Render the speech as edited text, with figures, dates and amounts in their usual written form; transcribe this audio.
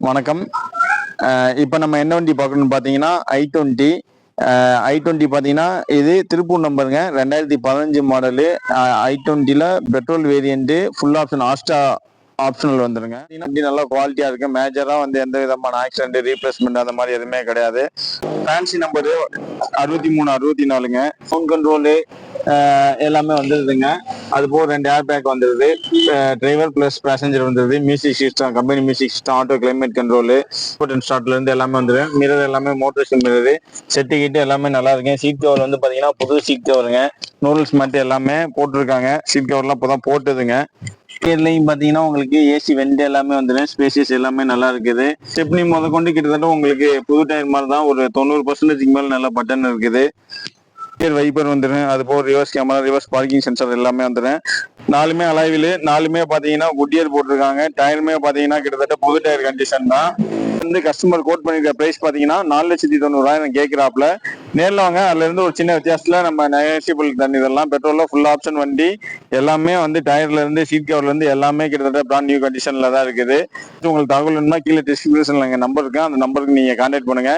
வணக்கம். இப்போ நம்ம என்ன வண்டி பார்க்கணும்னு பார்த்தீங்கன்னா i20. i20 பார்த்தீங்கன்னா இது திருப்பூர் நம்பருங்க. 2015 மாடலு. i20ல petrol variant, full option Asta optional வந்துருங்க. வண்டி நல்லா குவாலிட்டியா இருக்கு. மேஜரா வந்து எந்த விதமான ஆக்சிடென்ட், ரீப்ளேஸ்மெண்ட் அந்த மாதிரி எதுவுமே கிடையாது. ஃபேன்சி நம்பரு 63 64ங்க. ஃபோன் கண்ட்ரோலு எல்லாமே வந்துருதுங்க. அது போக 2 ஏர் பேக் வந்துருது. டிரைவர் பிளஸ் பேசஞ்சர் வந்துருது. Music system, company music system, auto climate control, ஸ்டார்ட்ல இருந்து எல்லாமே வந்துடும். மிரர் எல்லாமே மோட்டரைசேஷன் மிரர். செட்டு கிட்டு எல்லாமே நல்லா இருக்கு. சீட் கவர் வந்து பாத்தீங்கன்னா புது சீட் கவருங்க. நூடுல்ஸ் மட்டும் எல்லாமே போட்டிருக்காங்க. சீட் கவர்லாம் இப்போதான் போட்டுதுங்க. இதுலயும் பாத்தீங்கன்னா உங்களுக்கு ஏசி வெண்ட் எல்லாமே வந்துடும். ஸ்பேசியஸ் எல்லாமே நல்லா இருக்குது. ஸ்டெப்னி முத கொண்டு கிட்டத்தட்ட உங்களுக்கு புது டயர் மாதிரி தான். ஒரு 90% மேல நல்ல பட்டன் இருக்குது. வைப்பர் வந்துடும். அது போக reverse camera, reverse parking sensor எல்லாமே வந்துடும். நாலுமே அலாய்வில், நாலுமே பாத்தீங்கன்னா குட்டியர் போட்டிருக்காங்க. டயருமே பாத்தீங்கன்னா கிட்டத்தட்ட புது டயர் கண்டிஷன் தான். வந்து கஸ்டமர் கோட் பண்ணிருக்க பிரைஸ் பாத்தீங்கன்னா 4,90,000 கேட்கிறாப்ல. நேரில் வாங்க, அதுல இருந்து ஒரு சின்ன வித்தியாசத்துல நம்ம நெகோசியபிள் தண்ணி. இதெல்லாம் பெட்ரோல்ல ஃபுல் ஆப்ஷன் வண்டி. எல்லாமே வந்து டயர்ல இருந்து சீட் கவர்ல இருந்து எல்லாமே கிட்டத்தட்ட பிராண்ட் நியூ கண்டிஷன்ல தான் இருக்குது. உங்களுக்கு தகவல் வேணும்னா கீழே டிஸ்கிரிப்ஷன்ல எங்க நம்பர் இருக்கு. அந்த நம்பருக்கு நீங்க கான்டாக்ட் பண்ணுங்க.